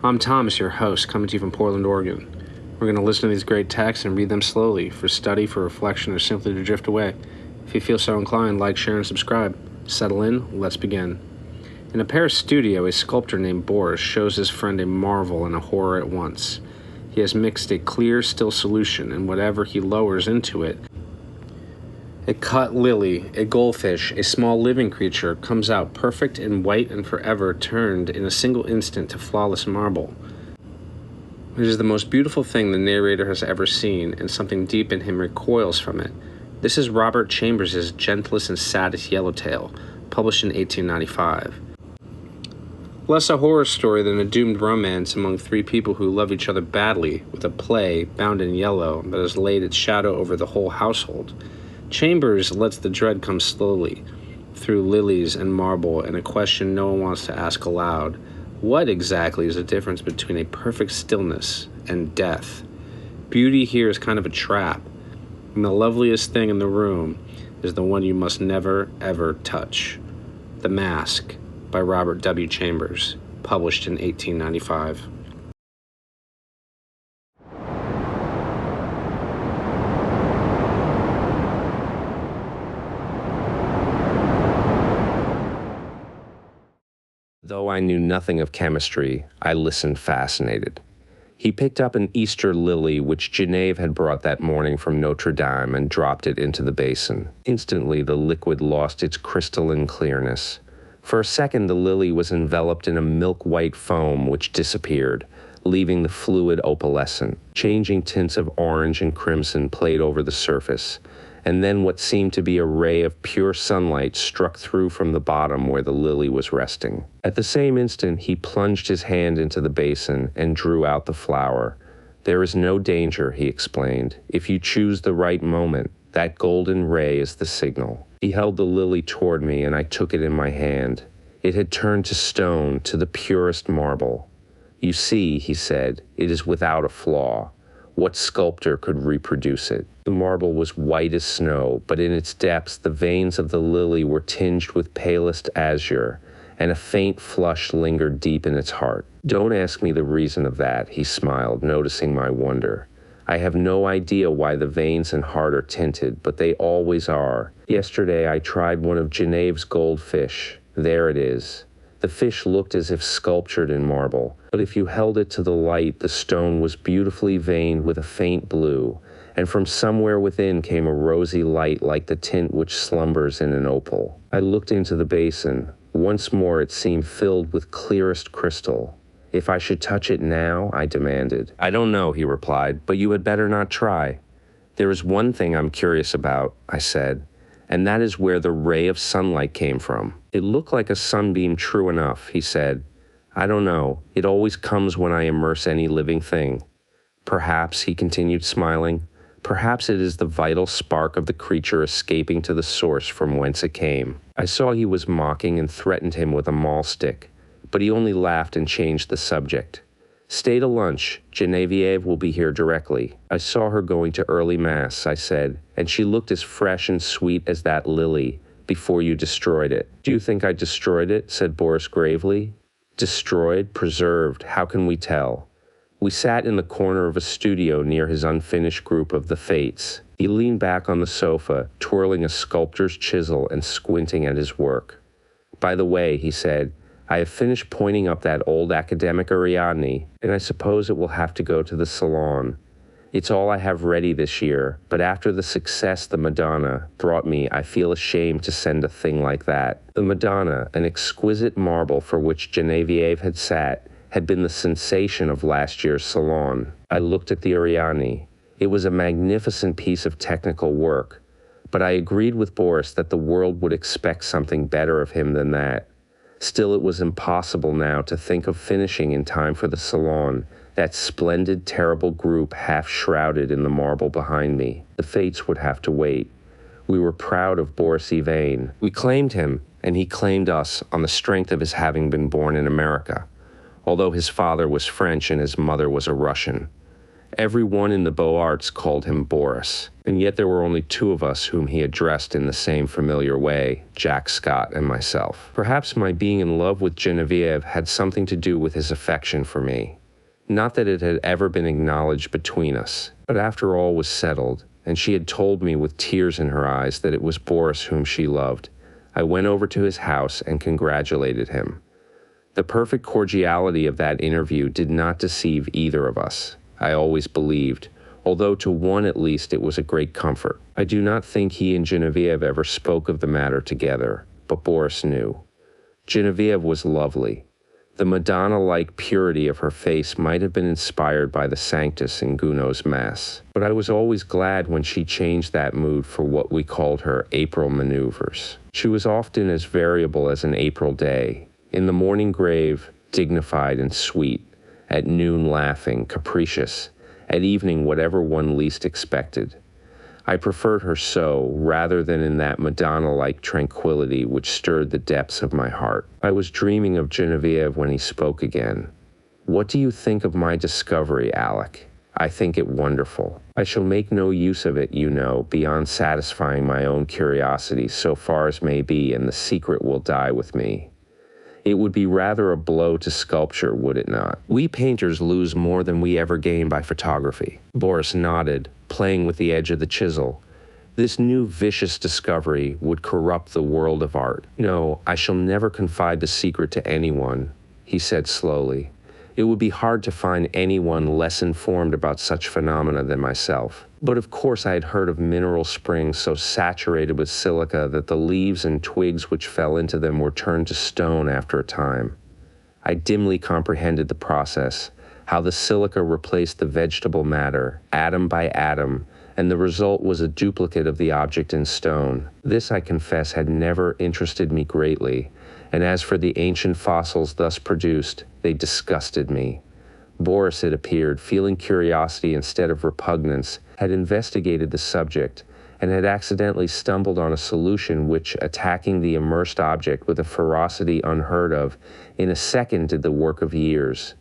I'm Thomas, your host, coming to you from Portland, Oregon. We're going to listen to these great texts and read them slowly, for study, for reflection, or simply to drift away. If you feel so inclined, like, share, and subscribe. Settle in, let's begin. In a Paris studio, a sculptor named Boris shows his friend a marvel and a horror at once. He has mixed a clear, still solution, and whatever he lowers into it, a cut lily, a goldfish, a small living creature, comes out perfect and white and forever, turned in a single instant to flawless marble. It is the most beautiful thing the narrator has ever seen, and something deep in him recoils from it. This is Robert Chambers' gentlest and saddest yellowtail, published in 1895. Less a horror story than a doomed romance among three people who love each other badly, with a play, bound in yellow, that has laid its shadow over the whole household. Chambers lets the dread come slowly, through lilies and marble, and a question no one wants to ask aloud. What exactly is the difference between a perfect stillness and death? Beauty here is kind of a trap, and the loveliest thing in the room is the one you must never, ever touch. The Mask, by Robert W. Chambers, published in 1895. Though I knew nothing of chemistry, I listened fascinated. He picked up an Easter lily which Genève had brought that morning from Notre Dame and dropped it into the basin. Instantly, the liquid lost its crystalline clearness. For a second, the lily was enveloped in a milk-white foam which disappeared, leaving the fluid opalescent. Changing tints of orange and crimson played over the surface, and then what seemed to be a ray of pure sunlight struck through from the bottom where the lily was resting. At the same instant, he plunged his hand into the basin and drew out the flower. "There is no danger," he explained. "If you choose the right moment, that golden ray is the signal." He held the lily toward me, and I took it in my hand. It had turned to stone, to the purest marble. "You see," he said, "it is without a flaw. What sculptor could reproduce it?" The marble was white as snow, but in its depths the veins of the lily were tinged with palest azure, and a faint flush lingered deep in its heart. "Don't ask me the reason of that," he smiled, noticing my wonder. "I have no idea why the veins and heart are tinted, but they always are. Yesterday I tried one of Genève's goldfish. There it is. The fish looked as if sculptured in marble, but if you held it to the light, the stone was beautifully veined with a faint blue, and from somewhere within came a rosy light like the tint which slumbers in an opal." I looked into the basin. Once more it seemed filled with clearest crystal. "If I should touch it now?" I demanded. "I don't know," he replied, "but you had better not try." "There is one thing I'm curious about," I said, "and that is where the ray of sunlight came from." "It looked like a sunbeam, true enough," he said. "I don't know. It always comes when I immerse any living thing. Perhaps," he continued, smiling, "perhaps it is the vital spark of the creature escaping to the source from whence it came." I saw he was mocking and threatened him with a maul stick, but he only laughed and changed the subject. "Stay to lunch. Geneviève will be here directly. I saw her going to early mass," I said, "and she looked as fresh and sweet as that lily before you destroyed it." "Do you think I destroyed it?" said Boris gravely. "Destroyed? Preserved? How can we tell?" We sat in the corner of a studio near his unfinished group of the Fates. He leaned back on the sofa, twirling a sculptor's chisel and squinting at his work. "By the way," he said, "I have finished pointing up that old academic Ariadne, and I suppose it will have to go to the salon. It's all I have ready this year, but after the success the Madonna brought me, I feel ashamed to send a thing like that." The Madonna, an exquisite marble for which Geneviève had sat, had been the sensation of last year's salon. I looked at the Ariadne. It was a magnificent piece of technical work, but I agreed with Boris that the world would expect something better of him than that. Still, it was impossible now to think of finishing in time for the salon, that splendid, terrible group half shrouded in the marble behind me. The Fates would have to wait. We were proud of Boris Yvain. We claimed him, and he claimed us on the strength of his having been born in America, although his father was French and his mother was a Russian. Everyone in the Beaux Arts called him Boris, and yet there were only two of us whom he addressed in the same familiar way, Jack Scott and myself. Perhaps my being in love with Genevieve had something to do with his affection for me. Not that it had ever been acknowledged between us, but after all was settled, and she had told me with tears in her eyes that it was Boris whom she loved, I went over to his house and congratulated him. The perfect cordiality of that interview did not deceive either of us. I always believed, although to one at least it was a great comfort. I do not think he and Genevieve ever spoke of the matter together, but Boris knew. Genevieve was lovely. The Madonna-like purity of her face might have been inspired by the Sanctus in Gounod's Mass, but I was always glad when she changed that mood for what we called her April maneuvers. She was often as variable as an April day, in the morning grave, dignified and sweet, at noon laughing, capricious, at evening whatever one least expected. I preferred her so, rather than in that Madonna-like tranquility which stirred the depths of my heart. I was dreaming of Genevieve when he spoke again. "What do you think of my discovery, Alec?" "I think it wonderful. I shall make no use of it, you know, beyond satisfying my own curiosity so far as may be, and the secret will die with me." It would be rather a blow to sculpture, would it not? We painters lose more than we ever gain by photography. Boris nodded, playing with the edge of the chisel. This new vicious discovery would corrupt the world of art. "No, I shall never confide the secret to anyone," he said slowly. "It would be hard to find anyone less informed about such phenomena than myself. But of course I had heard of mineral springs so saturated with silica that the leaves and twigs which fell into them were turned to stone after a time. I dimly comprehended the process, how the silica replaced the vegetable matter, atom by atom, and the result was a duplicate of the object in stone. This, I confess, had never interested me greatly, and as for the ancient fossils thus produced, they disgusted me. Boris, it appeared, feeling curiosity instead of repugnance, had investigated the subject, and had accidentally stumbled on a solution which, attacking the immersed object with a ferocity unheard of, in a second did the work of years.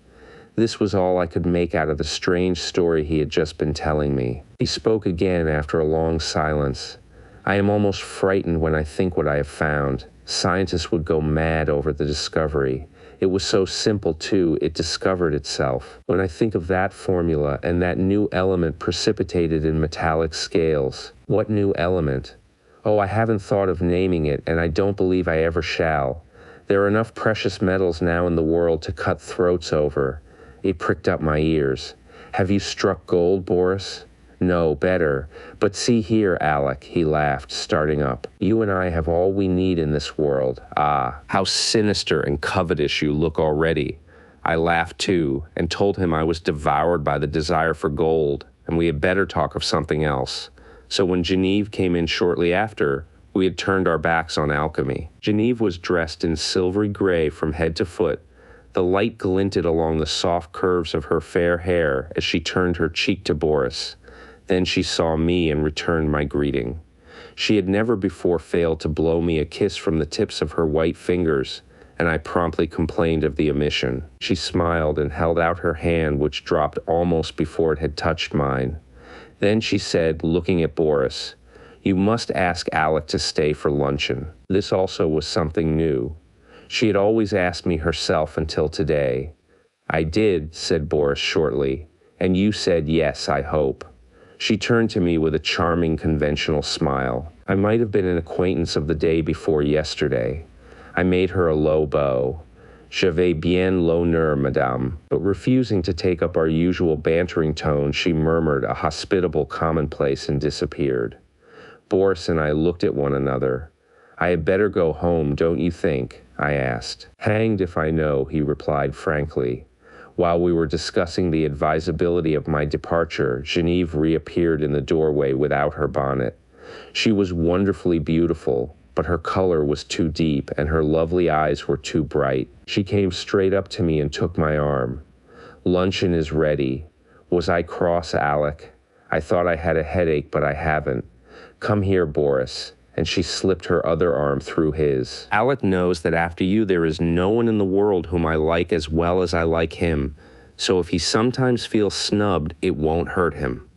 This was all I could make out of the strange story he had just been telling me. He spoke again after a long silence. "I am almost frightened when I think what I have found. Scientists would go mad over the discovery. It was so simple, too, it discovered itself. When I think of that formula and that new element precipitated in metallic scales." "What new element?" "Oh, I haven't thought of naming it, and I don't believe I ever shall. There are enough precious metals now in the world to cut throats over." It pricked up my ears. "Have you struck gold, Boris?" "No, better. But see here, Alec," he laughed, starting up. "You and I have all we need in this world. Ah, how sinister and covetous you look already." I laughed too, and told him I was devoured by the desire for gold, and we had better talk of something else. So when Genevieve came in shortly after, we had turned our backs on alchemy. Genevieve was dressed in silvery gray from head to foot. The light glinted along the soft curves of her fair hair as she turned her cheek to Boris. Then she saw me and returned my greeting. She had never before failed to blow me a kiss from the tips of her white fingers, and I promptly complained of the omission. She smiled and held out her hand, which dropped almost before it had touched mine. Then she said, looking at Boris, "You must ask Alec to stay for luncheon." This also was something new. She had always asked me herself until today. "I did," said Boris shortly, "and you said yes, I hope." She turned to me with a charming conventional smile. I might have been an acquaintance of the day before yesterday. I made her a low bow. "J'avais bien l'honneur, madame," but refusing to take up our usual bantering tone, she murmured a hospitable commonplace and disappeared. Boris and I looked at one another. "I had better go home, don't you think?" I asked. "Hanged if I know," he replied frankly. While we were discussing the advisability of my departure, Genevieve reappeared in the doorway without her bonnet. She was wonderfully beautiful, but her color was too deep and her lovely eyes were too bright. She came straight up to me and took my arm. "Luncheon is ready. Was I cross, Alec? I thought I had a headache, but I haven't. Come here, Boris." And she slipped her other arm through his. "Alec knows that after you there is no one in the world whom I like as well as I like him. So if he sometimes feels snubbed, it won't hurt him.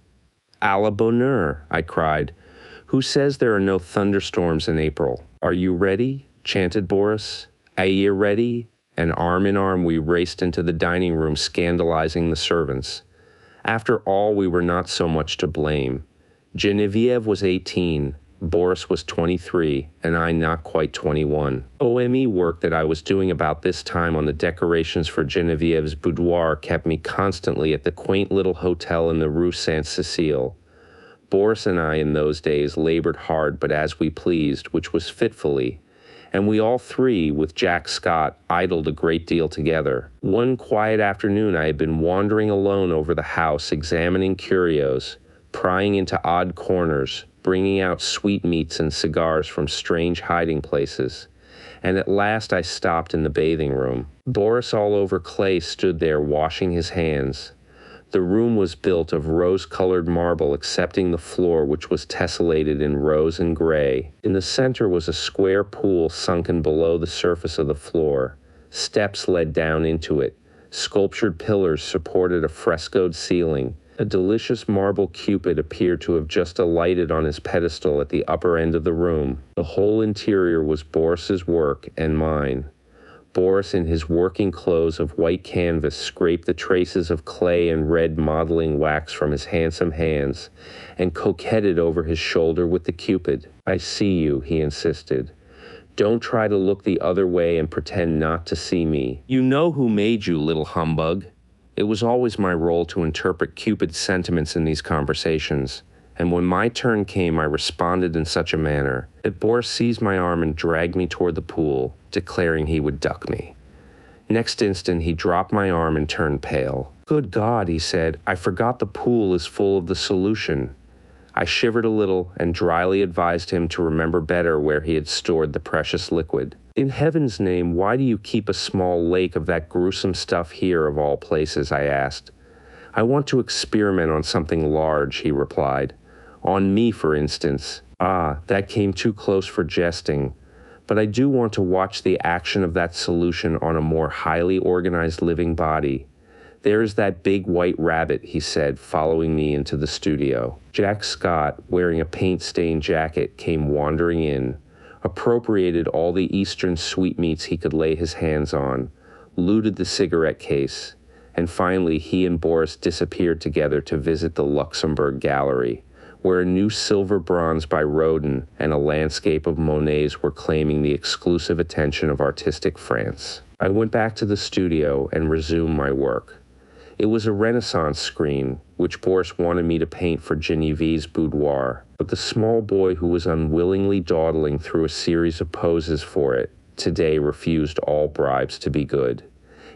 "A la bonne heure," I cried. "Who says there are no thunderstorms in April? Are you ready?" chanted Boris. "Are you ready?" And arm in arm we raced into the dining room, scandalizing the servants. After all, we were not so much to blame. Genevieve was 18, Boris was 23, and I not quite 21. OME work that I was doing about this time on the decorations for Genevieve's boudoir kept me constantly at the quaint little hotel in the Rue Saint-Cécile. Boris and I in those days labored hard but as we pleased, which was fitfully, and we all three, with Jack Scott, idled a great deal together. One quiet afternoon I had been wandering alone over the house, examining curios, prying into odd corners, bringing out sweetmeats and cigars from strange hiding places, and at last I stopped in the bathing room. Boris, all over clay, stood there washing his hands. The room was built of rose-colored marble excepting the floor, which was tessellated in rose and gray. In the center was a square pool sunken below the surface of the floor. Steps led down into it. Sculptured pillars supported a frescoed ceiling. A delicious marble Cupid appeared to have just alighted on his pedestal at the upper end of the room. The whole interior was Boris's work and mine. Boris, in his working clothes of white canvas, scraped the traces of clay and red modeling wax from his handsome hands and coquetted over his shoulder with the Cupid. "I see you," he insisted. "Don't try to look the other way and pretend not to see me. You know who made you, little humbug." It was always my role to interpret Cupid's sentiments in these conversations, and when my turn came I responded in such a manner that Boris seized my arm and dragged me toward the pool, declaring he would duck me. Next instant he dropped my arm and turned pale. "Good God," he said, "I forgot the pool is full of the solution." I shivered a little and dryly advised him to remember better where he had stored the precious liquid. "In heaven's name, why do you keep a small lake of that gruesome stuff here of all places?" I asked. "I want to experiment on something large," he replied. "On me, for instance." "Ah, that came too close for jesting. But I do want to watch the action of that solution on a more highly organized living body. There is that big white rabbit," he said, following me into the studio. Jack Scott, wearing a paint-stained jacket, came wandering in, appropriated all the Eastern sweetmeats he could lay his hands on, looted the cigarette case, and finally he and Boris disappeared together to visit the Luxembourg Gallery, where a new silver bronze by Rodin and a landscape of Monet's were claiming the exclusive attention of artistic France. I went back to the studio and resumed my work. It was a Renaissance screen, which Boris wanted me to paint for Genevieve's boudoir, but the small boy who was unwillingly dawdling through a series of poses for it today refused all bribes to be good.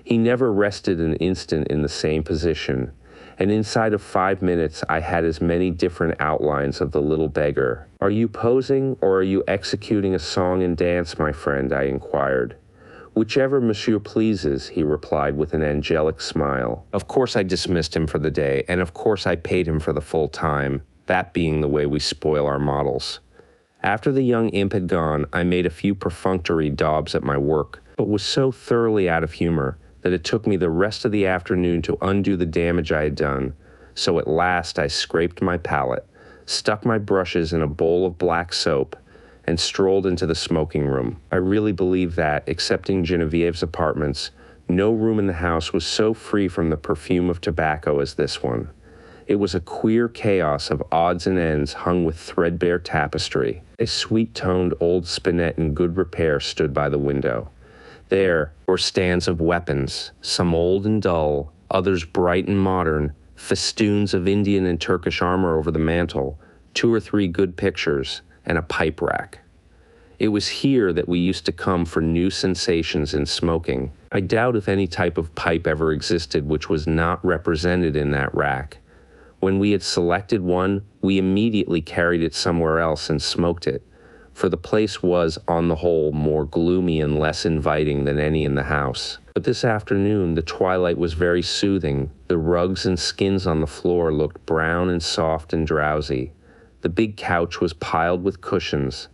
He never rested an instant in the same position, and inside of 5 minutes I had as many different outlines of the little beggar. "Are you posing, or are you executing a song and dance, my friend?" I inquired. "Whichever monsieur pleases," he replied with an angelic smile. Of course I dismissed him for the day, and of course I paid him for the full time, that being the way we spoil our models. After the young imp had gone, I made a few perfunctory daubs at my work, but was so thoroughly out of humor that it took me the rest of the afternoon to undo the damage I had done, so at last I scraped my palette, stuck my brushes in a bowl of black soap, and strolled into the smoking room. I really believe that, excepting Genevieve's apartments, no room in the house was so free from the perfume of tobacco as this one. It was a queer chaos of odds and ends hung with threadbare tapestry. A sweet-toned old spinet in good repair stood by the window. There were stands of weapons, some old and dull, others bright and modern, festoons of Indian and Turkish armor over the mantel, 2 or 3 good pictures, and a pipe rack. It was here that we used to come for new sensations in smoking. I doubt if any type of pipe ever existed which was not represented in that rack. When we had selected one, we immediately carried it somewhere else and smoked it, for the place was, on the whole, more gloomy and less inviting than any in the house. But this afternoon the twilight was very soothing. The rugs and skins on the floor looked brown and soft and drowsy. The big couch was piled with cushions.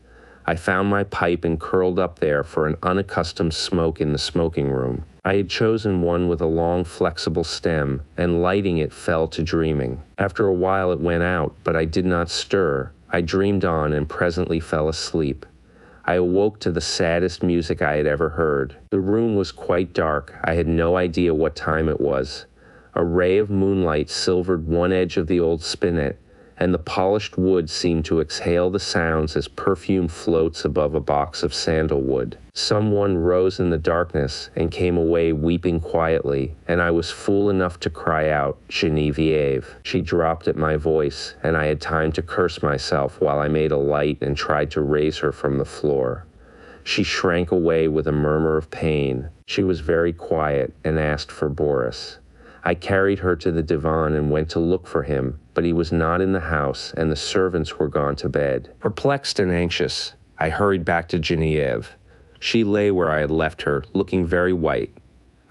I found my pipe and curled up there for an unaccustomed smoke in the smoking room. I had chosen one with a long, flexible stem, and lighting it fell to dreaming. After a while it went out, but I did not stir. I dreamed on and presently fell asleep. I awoke to the saddest music I had ever heard. The room was quite dark. I had no idea what time it was. A ray of moonlight silvered one edge of the old spinet, and the polished wood seemed to exhale the sounds as perfume floats above a box of sandalwood. Someone rose in the darkness and came away weeping quietly, and I was fool enough to cry out, "Genevieve." She dropped at my voice, and I had time to curse myself while I made a light and tried to raise her from the floor. She shrank away with a murmur of pain. She was very quiet and asked for Boris. I carried her to the divan and went to look for him, but he was not in the house and the servants were gone to bed. Perplexed and anxious, I hurried back to Genevieve. She lay where I had left her, looking very white.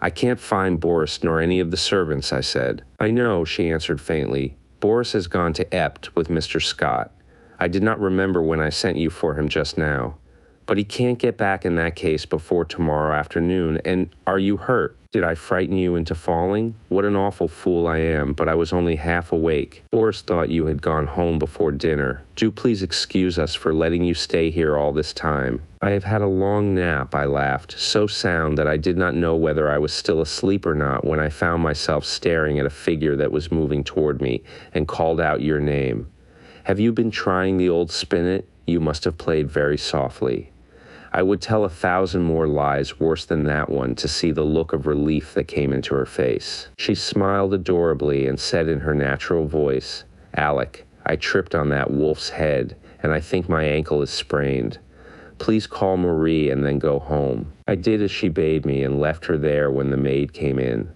"I can't find Boris nor any of the servants," I said. "I know," she answered faintly. "Boris has gone to Ept with Mr. Scott. I did not remember when I sent you for him just now. But he can't get back in that case before tomorrow afternoon. And are you hurt? Did I frighten you into falling? What an awful fool I am, but I was only half awake. Boris thought you had gone home before dinner. Do please excuse us for letting you stay here all this time." "I have had a long nap," I laughed, so sound that I did not know whether I was still asleep or not when I found myself staring at a figure that was moving toward me and called out your name. "Have you been trying the old spinet? You must have played very softly." I would tell 1,000 more lies worse than that one to see the look of relief that came into her face. She smiled adorably and said in her natural voice, "Alec, I tripped on that wolf's head, and I think my ankle is sprained. Please call Marie and then go home." I did as she bade me and left her there when the maid came in.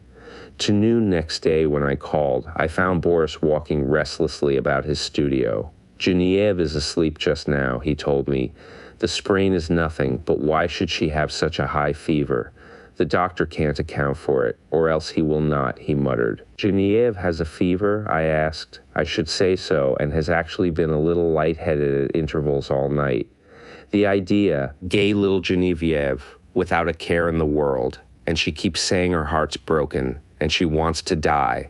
To noon next day when I called, I found Boris walking restlessly about his studio. "Genevieve is asleep just now," he told me. "The sprain is nothing, but why should she have such a high fever? The doctor can't account for it, or else he will not," he muttered. "Genevieve has a fever?" I asked. "I should say so, and has actually been a little lightheaded at intervals all night. The idea, gay little Genevieve, without a care in the world, and she keeps saying her heart's broken, and she wants to die."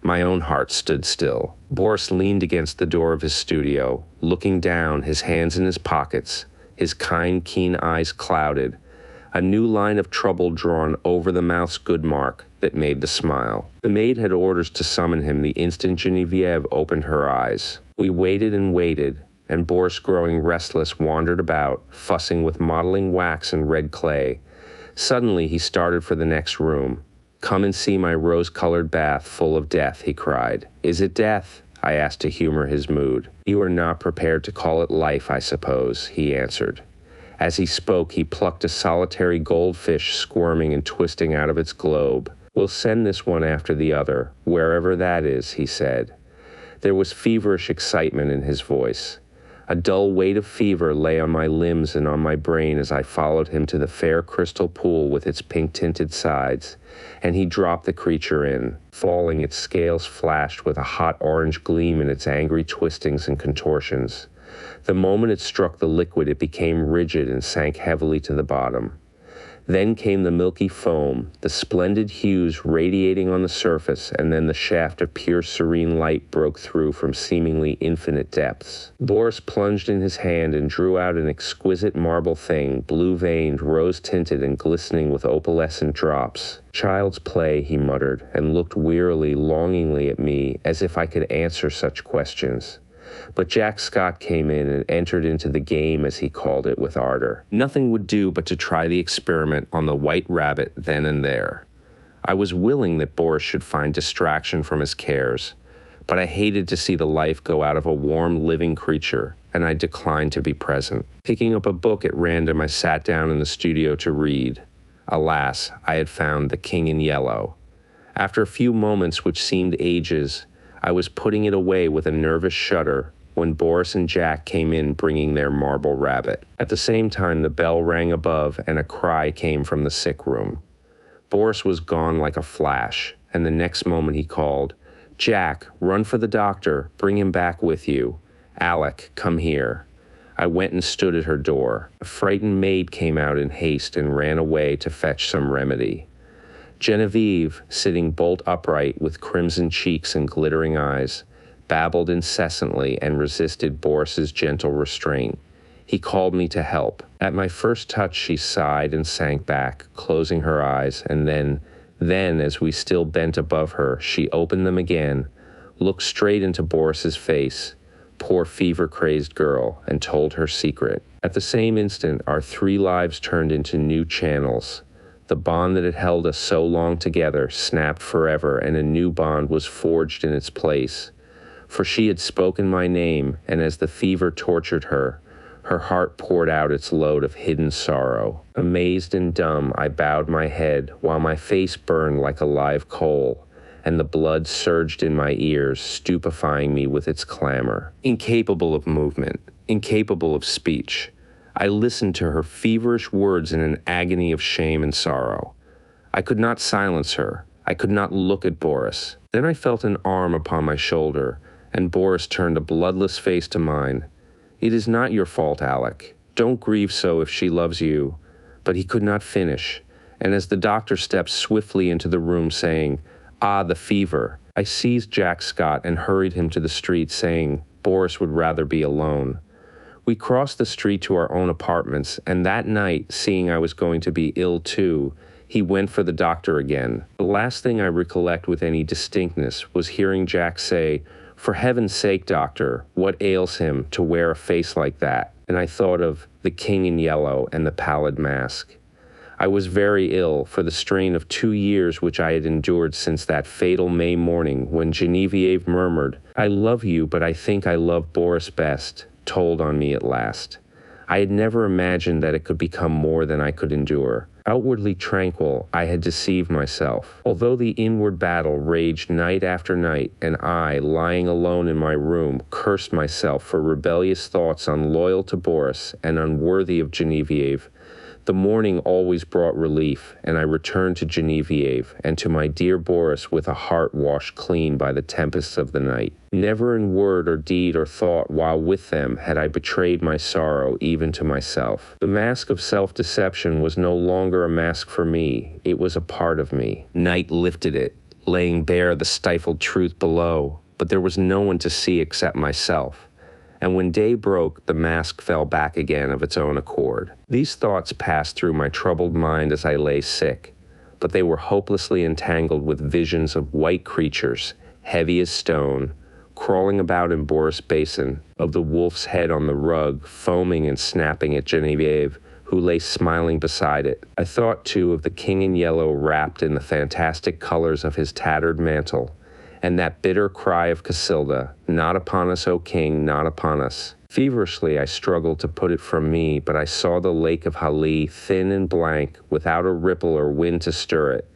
My own heart stood still. Boris leaned against the door of his studio, looking down, his hands in his pockets, his kind, keen eyes clouded, a new line of trouble drawn over the mouth's good mark that made the smile. The maid had orders to summon him the instant Genevieve opened her eyes. We waited and waited, and Boris, growing restless, wandered about, fussing with modeling wax and red clay. Suddenly he started for the next room. "Come and see my rose-colored bath full of death," he cried. "Is it death?" I asked to humor his mood. "You are not prepared to call it life, I suppose," he answered. As he spoke, he plucked a solitary goldfish squirming and twisting out of its globe. "We'll send this one after the other, wherever that is," he said. There was feverish excitement in his voice. A dull weight of fever lay on my limbs and on my brain as I followed him to the fair crystal pool with its pink-tinted sides, and he dropped the creature in. Falling, its scales flashed with a hot orange gleam in its angry twistings and contortions. The moment it struck the liquid, it became rigid and sank heavily to the bottom. Then came the milky foam, the splendid hues radiating on the surface, and then the shaft of pure serene light broke through from seemingly infinite depths. Boris plunged in his hand and drew out an exquisite marble thing, blue-veined, rose-tinted, and glistening with opalescent drops. "Child's play," he muttered, and looked wearily, longingly at me, as if I could answer such questions. But Jack Scott came in and entered into the game, as he called it, with ardor. Nothing would do but to try the experiment on the white rabbit then and there. I was willing that Boris should find distraction from his cares, but I hated to see the life go out of a warm, living creature, and I declined to be present. Picking up a book at random, I sat down in the studio to read. Alas, I had found The King in Yellow. After a few moments, which seemed ages, I was putting it away with a nervous shudder when Boris and Jack came in bringing their marble rabbit. At the same time, the bell rang above and a cry came from the sick room. Boris was gone like a flash, and the next moment he called, "Jack, run for the doctor. Bring him back with you. Alec, come here." I went and stood at her door. A frightened maid came out in haste and ran away to fetch some remedy. Genevieve, sitting bolt upright with crimson cheeks and glittering eyes, babbled incessantly and resisted Boris's gentle restraint. He called me to help. At my first touch, she sighed and sank back, closing her eyes, and then, as we still bent above her, she opened them again, looked straight into Boris's face, poor fever-crazed girl, and told her secret. At the same instant, our 3 lives turned into new channels. The bond that had held us so long together snapped forever, and a new bond was forged in its place. For she had spoken my name, and as the fever tortured her, her heart poured out its load of hidden sorrow. Amazed and dumb, I bowed my head, while my face burned like a live coal, and the blood surged in my ears, stupefying me with its clamor. Incapable of movement, incapable of speech, I listened to her feverish words in an agony of shame and sorrow. I could not silence her. I could not look at Boris. Then I felt an arm upon my shoulder, and Boris turned a bloodless face to mine. "It is not your fault, Alec. Don't grieve so if she loves you." But he could not finish, and as the doctor stepped swiftly into the room saying, "Ah, the fever," I seized Jack Scott and hurried him to the street, saying Boris would rather be alone. We crossed the street to our own apartments, and that night, seeing I was going to be ill too, he went for the doctor again. The last thing I recollect with any distinctness was hearing Jack say, "For heaven's sake, doctor, what ails him to wear a face like that?" And I thought of the King in Yellow and the pallid mask. I was very ill, for the strain of 2 years which I had endured since that fatal May morning when Genevieve murmured, "I love you, but I think I love Boris best," told on me at last. I had never imagined that it could become more than I could endure. Outwardly tranquil, I had deceived myself. Although the inward battle raged night after night, and I, lying alone in my room, cursed myself for rebellious thoughts unloyal to Boris and unworthy of Genevieve, the morning always brought relief, and I returned to Genevieve and to my dear Boris with a heart washed clean by the tempests of the night. Never in word or deed or thought while with them had I betrayed my sorrow even to myself. The mask of self-deception was no longer a mask for me. It was a part of me. Night lifted it, laying bare the stifled truth below, but there was no one to see except myself. And when day broke, the mask fell back again of its own accord. These thoughts passed through my troubled mind as I lay sick, but they were hopelessly entangled with visions of white creatures, heavy as stone, crawling about in Boris Basin, of the wolf's head on the rug, foaming and snapping at Genevieve, who lay smiling beside it. I thought, too, of the King in Yellow wrapped in the fantastic colors of his tattered mantle, and that bitter cry of Casilda, "Not upon us, O King, not upon us." Feverishly I struggled to put it from me, but I saw the lake of Hali, thin and blank, without a ripple or wind to stir it,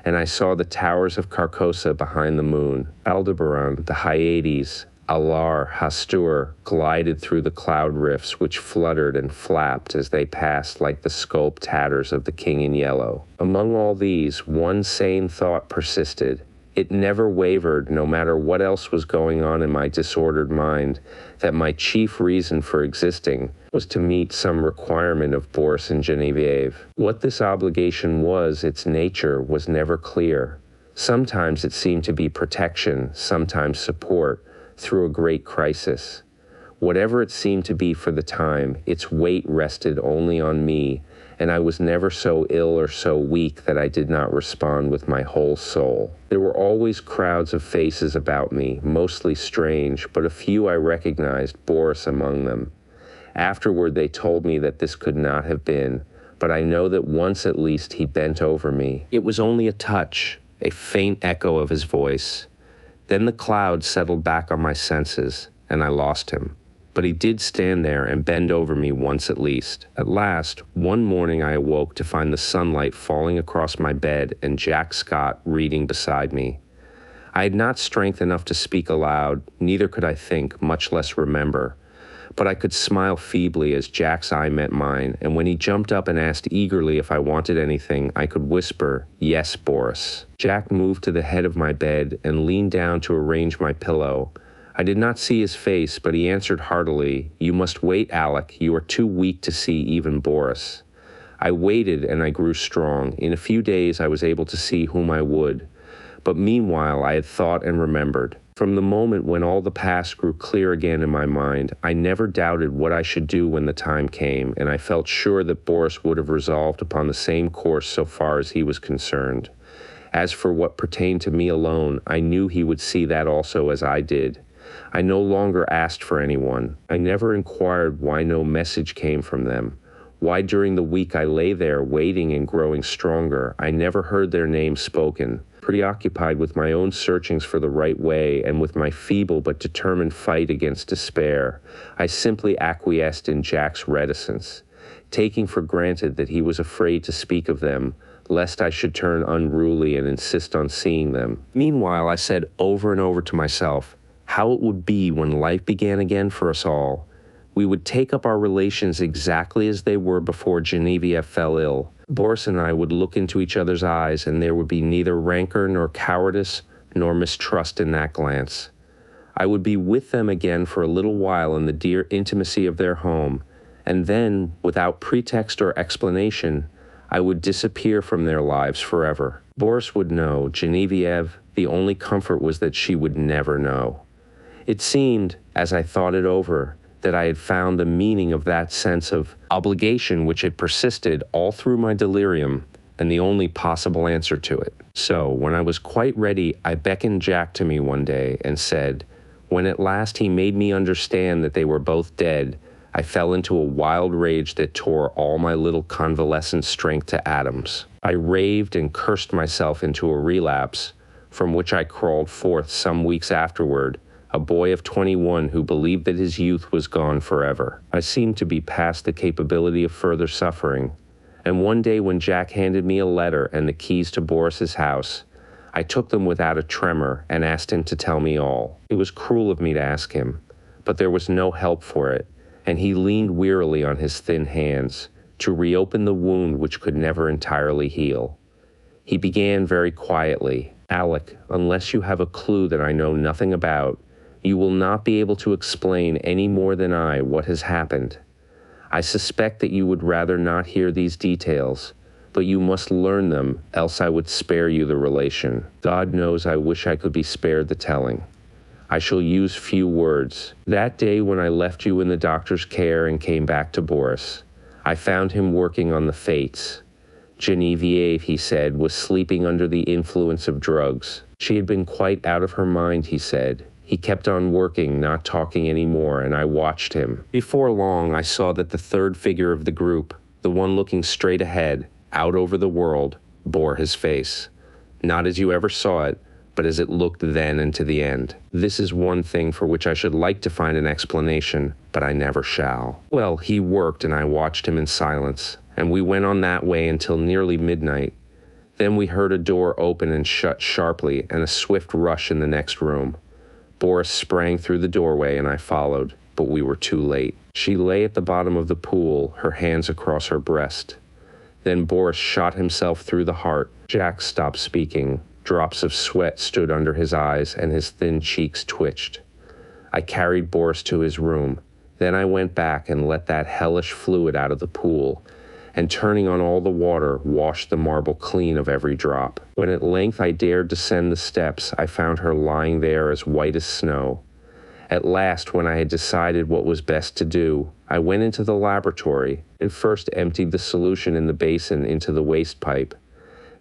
and I saw the towers of Carcosa behind the moon. Aldebaran, the Hyades, Alar, Hastur, glided through the cloud rifts which fluttered and flapped as they passed like the sculped tatters of the King in Yellow. Among all these, one sane thought persisted. It never wavered, no matter what else was going on in my disordered mind, that my chief reason for existing was to meet some requirement of Boris and Genevieve. What this obligation was, its nature, was never clear. Sometimes it seemed to be protection, sometimes support, through a great crisis. Whatever it seemed to be for the time, its weight rested only on me, and I was never so ill or so weak that I did not respond with my whole soul. There were always crowds of faces about me, mostly strange, but a few I recognized, Boris among them. Afterward they told me that this could not have been, but I know that once at least he bent over me. It was only a touch, a faint echo of his voice. Then the cloud settled back on my senses, and I lost him. But he did stand there and bend over me once at least. At last, one morning I awoke to find the sunlight falling across my bed and Jack Scott reading beside me. I had not strength enough to speak aloud, neither could I think, much less remember. But I could smile feebly as Jack's eye met mine, and when he jumped up and asked eagerly if I wanted anything, I could whisper, "Yes, Boris." Jack moved to the head of my bed and leaned down to arrange my pillow. I did not see his face, but he answered heartily, "You must wait, Alec. You are too weak to see even Boris." I waited, and I grew strong. In a few days I was able to see whom I would. But meanwhile I had thought and remembered. From the moment when all the past grew clear again in my mind, I never doubted what I should do when the time came, and I felt sure that Boris would have resolved upon the same course so far as he was concerned. As for what pertained to me alone, I knew he would see that also as I did. I no longer asked for anyone. I never inquired why no message came from them. Why during the week I lay there waiting and growing stronger, I never heard their names spoken. Preoccupied with my own searchings for the right way and with my feeble but determined fight against despair, I simply acquiesced in Jack's reticence, taking for granted that he was afraid to speak of them, lest I should turn unruly and insist on seeing them. Meanwhile, I said over and over to myself how it would be when life began again for us all. We would take up our relations exactly as they were before Genevieve fell ill. Boris and I would look into each other's eyes, and there would be neither rancor nor cowardice nor mistrust in that glance. I would be with them again for a little while in the dear intimacy of their home, and then, without pretext or explanation, I would disappear from their lives forever. Boris would know. Genevieve, the only comfort was that she would never know. It seemed, as I thought it over, that I had found the meaning of that sense of obligation which had persisted all through my delirium, and the only possible answer to it. So, when I was quite ready, I beckoned Jack to me one day and said, when at last he made me understand that they were both dead, I fell into a wild rage that tore all my little convalescent strength to atoms. I raved and cursed myself into a relapse, from which I crawled forth some weeks afterward, a boy of 21 who believed that his youth was gone forever. I seemed to be past the capability of further suffering, and one day when Jack handed me a letter and the keys to Boris's house, I took them without a tremor and asked him to tell me all. It was cruel of me to ask him, but there was no help for it, and he leaned wearily on his thin hands to reopen the wound which could never entirely heal. He began very quietly, "Alec, unless you have a clue that I know nothing about, you will not be able to explain any more than I what has happened. I suspect that you would rather not hear these details, but you must learn them, else I would spare you the relation. God knows I wish I could be spared the telling. I shall use few words. That day when I left you in the doctor's care and came back to Boris, I found him working on the fates. Genevieve, he said, was sleeping under the influence of drugs. She had been quite out of her mind, he said. He kept on working, not talking anymore, and I watched him. Before long, I saw that the third figure of the group, the one looking straight ahead, out over the world, bore his face. Not as you ever saw it, but as it looked then and to the end. This is one thing for which I should like to find an explanation, but I never shall. Well, he worked, and I watched him in silence, and we went on that way until nearly midnight. Then we heard a door open and shut sharply, and a swift rush in the next room. Boris sprang through the doorway, and I followed, but we were too late. She lay at the bottom of the pool, her hands across her breast. Then Boris shot himself through the heart. Jack stopped speaking. Drops of sweat stood under his eyes, and his thin cheeks twitched. I carried Boris to his room. Then I went back and let that hellish fluid out of the pool, and turning on all the water, washed the marble clean of every drop. When at length I dared descend the steps, I found her lying there as white as snow. At last, when I had decided what was best to do, I went into the laboratory and first emptied the solution in the basin into the waste pipe.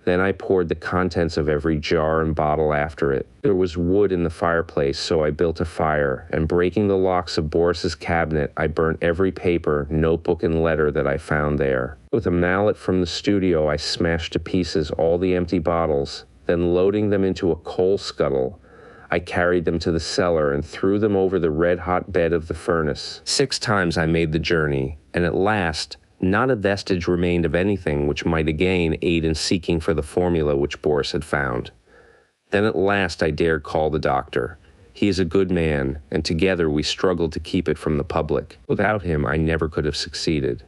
Then I poured the contents of every jar and bottle after it. There was wood in the fireplace, so I built a fire, and breaking the locks of Boris's cabinet, I burnt every paper, notebook, and letter that I found there. With a mallet from the studio, I smashed to pieces all the empty bottles. Then loading them into a coal scuttle, I carried them to the cellar and threw them over the red-hot bed of the furnace. 6 times I made the journey, and at last, not a vestige remained of anything which might again aid in seeking for the formula which Boris had found. Then at last I dared call the doctor. He is a good man, and together we struggled to keep it from the public. Without him, I never could have succeeded.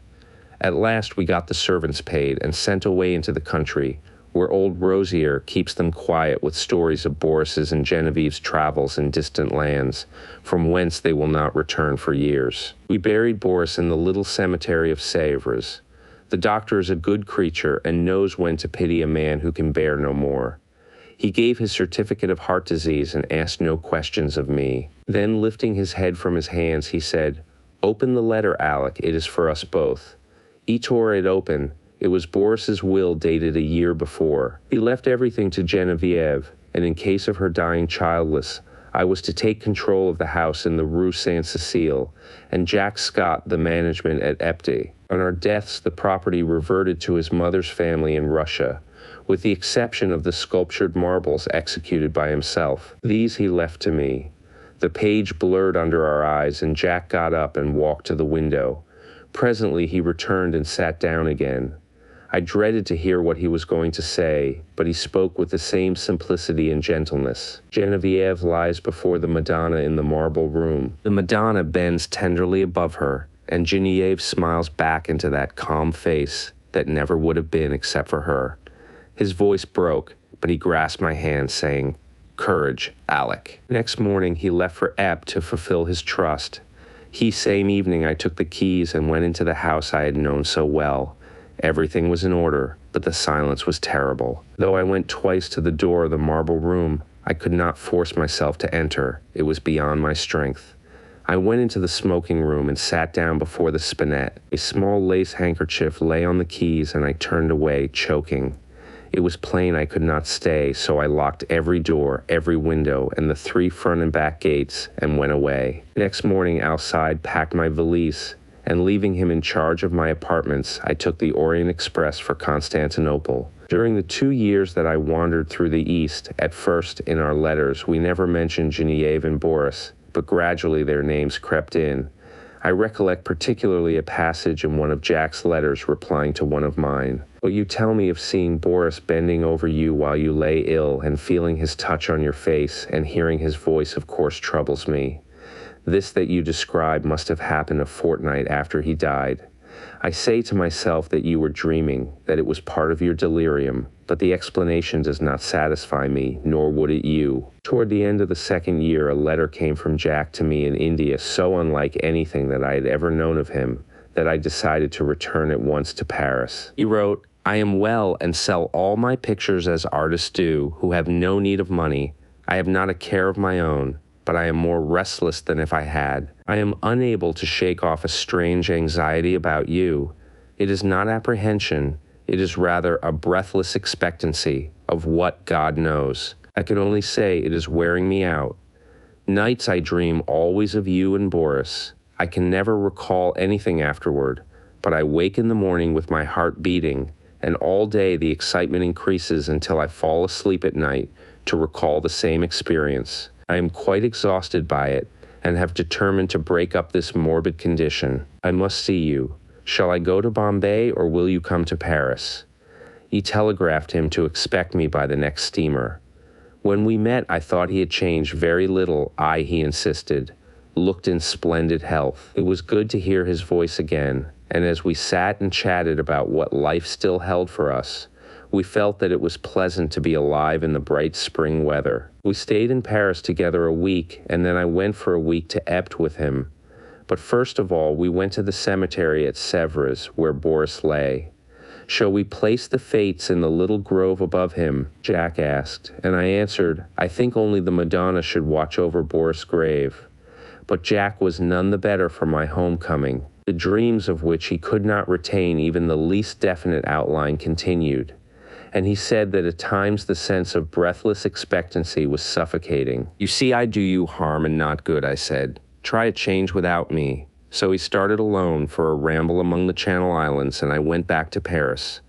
At last we got the servants paid and sent away into the country, where old Rosier keeps them quiet with stories of Boris's and Genevieve's travels in distant lands, from whence they will not return for years. We buried Boris in the little cemetery of Sèvres. The doctor is a good creature and knows when to pity a man who can bear no more. He gave his certificate of heart disease and asked no questions of me. Then, lifting his head from his hands, he said, "Open the letter, Alec, it is for us both." He tore it open. It was Boris's will dated a year before. He left everything to Geneviève, and in case of her dying childless, I was to take control of the house in the Rue Saint-Cécile, and Jack Scott the management at Epte. On our deaths, the property reverted to his mother's family in Russia, with the exception of the sculptured marbles executed by himself. These he left to me. The page blurred under our eyes, and Jack got up and walked to the window. Presently he returned and sat down again. I dreaded to hear what he was going to say, but he spoke with the same simplicity and gentleness. Geneviève lies before the Madonna in the marble room. The Madonna bends tenderly above her, and Geneviève smiles back into that calm face that never would have been except for her. His voice broke, but he grasped my hand, saying, "Courage, Alec." Next morning he left for Ep to fulfill his trust. Same evening I took the keys and went into the house I had known so well. Everything was in order, but the silence was terrible. Though I went twice to the door of the marble room, I could not force myself to enter. It was beyond my strength. I went into the smoking room and sat down before the spinet. A small lace handkerchief lay on the keys, and I turned away, choking. It was plain I could not stay, so I locked every door, every window, and the 3 front and back gates, and went away. Next morning, Alcide packed my valise, and leaving him in charge of my apartments, I took the Orient Express for Constantinople. During the 2 years that I wandered through the East, at first, in our letters, we never mentioned Geneviève and Boris, but gradually their names crept in. I recollect particularly a passage in one of Jack's letters replying to one of mine. "What you tell me of seeing Boris bending over you while you lay ill and feeling his touch on your face and hearing his voice of course troubles me. This that you describe must have happened a fortnight after he died. I say to myself that you were dreaming, that it was part of your delirium, but the explanation does not satisfy me, nor would it you." Toward the end of the 2nd year, a letter came from Jack to me in India so unlike anything that I had ever known of him, that I decided to return at once to Paris. He wrote, "I am well and sell all my pictures as artists do, who have no need of money. I have not a care of my own, but I am more restless than if I had. I am unable to shake off a strange anxiety about you. It is not apprehension, it is rather a breathless expectancy of what God knows. I can only say it is wearing me out. Nights I dream always of you and Boris. I can never recall anything afterward, but I wake in the morning with my heart beating, and all day the excitement increases until I fall asleep at night to recall the same experience. I am quite exhausted by it, and have determined to break up this morbid condition. I must see you. Shall I go to Bombay, or will you come to Paris?" He telegraphed him to expect me by the next steamer. When we met, I thought he had changed very little. He insisted, looked in splendid health. It was good to hear his voice again, and as we sat and chatted about what life still held for us, we felt that it was pleasant to be alive in the bright spring weather. We stayed in Paris together a week, and then I went for a week to Epte with him. But first of all, we went to the cemetery at Sèvres, where Boris lay. "Shall we place the Fates in the little grove above him?" Jack asked, and I answered, "I think only the Madonna should watch over Boris' grave." But Jack was none the better for my homecoming. The dreams of which he could not retain even the least definite outline continued, and he said that at times the sense of breathless expectancy was suffocating. "You see, I do you harm and not good," I said. "Try a change without me." So he started alone for a ramble among the Channel Islands, and I went back to Paris.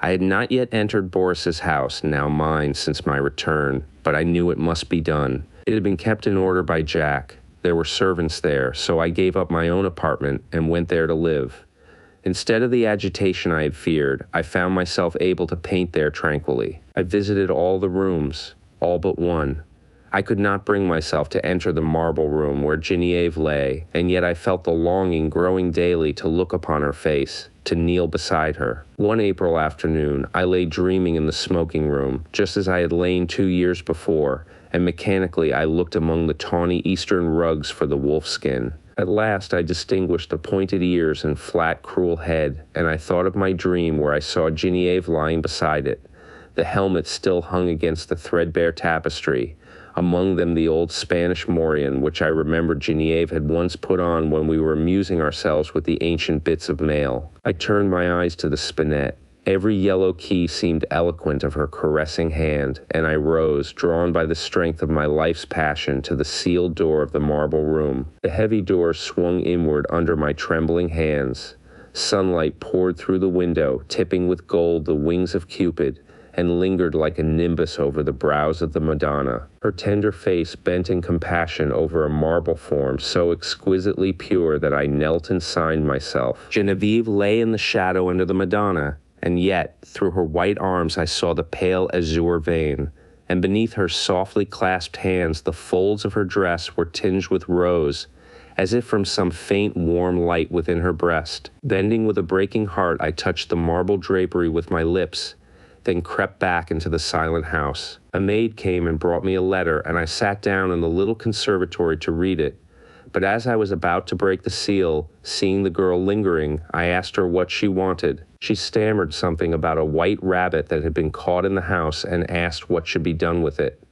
I had not yet entered Boris's house, now mine since my return, but I knew it must be done. It had been kept in order by Jack. There were servants there, so I gave up my own apartment and went there to live. Instead of the agitation I had feared, I found myself able to paint there tranquilly. I visited all the rooms, all but one. I could not bring myself to enter the marble room where Geneviève lay, and yet I felt the longing growing daily to look upon her face, to kneel beside her. One April afternoon, I lay dreaming in the smoking room, just as I had lain 2 years before, and mechanically I looked among the tawny eastern rugs for the wolfskin. At last I distinguished the pointed ears and flat, cruel head, and I thought of my dream where I saw Genevieve lying beside it. The helmet still hung against the threadbare tapestry, among them the old Spanish morion, which I remembered Genevieve had once put on when we were amusing ourselves with the ancient bits of mail. I turned my eyes to the spinet. Every yellow key seemed eloquent of her caressing hand, and I rose, drawn by the strength of my life's passion, to the sealed door of the marble room. The heavy door swung inward under my trembling hands. Sunlight poured through the window, tipping with gold the wings of Cupid, and lingered like a nimbus over the brows of the Madonna. Her tender face bent in compassion over a marble form so exquisitely pure that I knelt and signed myself. Genevieve lay in the shadow under the Madonna, and yet, through her white arms I saw the pale azure vein, and beneath her softly clasped hands the folds of her dress were tinged with rose, as if from some faint warm light within her breast. Bending with a breaking heart, I touched the marble drapery with my lips, then crept back into the silent house. A maid came and brought me a letter, and I sat down in the little conservatory to read it. But as I was about to break the seal, seeing the girl lingering, I asked her what she wanted. She stammered something about a white rabbit that had been caught in the house and asked what should be done with it.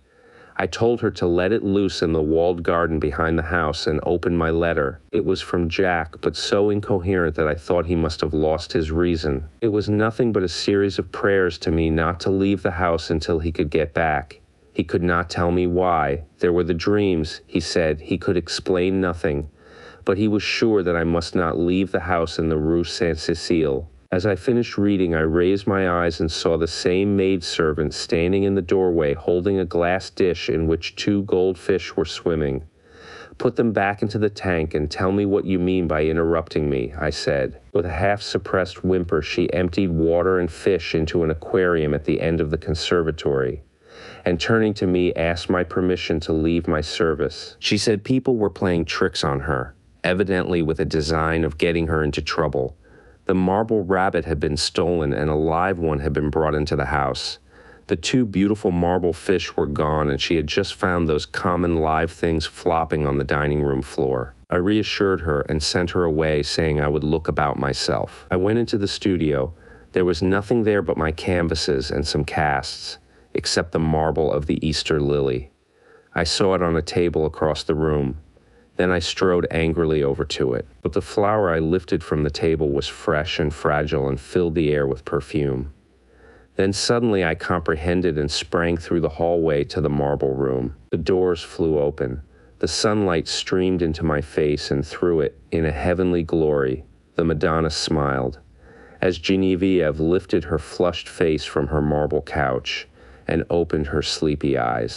I told her to let it loose in the walled garden behind the house and opened my letter. It was from Jack, but so incoherent that I thought he must have lost his reason. It was nothing but a series of prayers to me not to leave the house until he could get back. He could not tell me why. There were the dreams, he said. He could explain nothing. But he was sure that I must not leave the house in the Rue Saint-Cécile. As I finished reading, I raised my eyes and saw the same maidservant standing in the doorway holding a glass dish in which 2 goldfish were swimming. "Put them back into the tank and tell me what you mean by interrupting me," I said. With a half-suppressed whimper, she emptied water and fish into an aquarium at the end of the conservatory, and turning to me, asked my permission to leave my service. She said people were playing tricks on her, evidently with a design of getting her into trouble. The marble rabbit had been stolen and a live one had been brought into the house. The 2 beautiful marble fish were gone, and she had just found those common live things flopping on the dining room floor. I reassured her and sent her away, saying I would look about myself. I went into the studio. There was nothing there but my canvases and some casts, except the marble of the Easter lily. I saw it on a table across the room. Then I strode angrily over to it. But the flower I lifted from the table was fresh and fragile and filled the air with perfume. Then suddenly I comprehended and sprang through the hallway to the marble room. The doors flew open. The sunlight streamed into my face, and through it, in a heavenly glory, the Madonna smiled, as Genevieve lifted her flushed face from her marble couch and opened her sleepy eyes.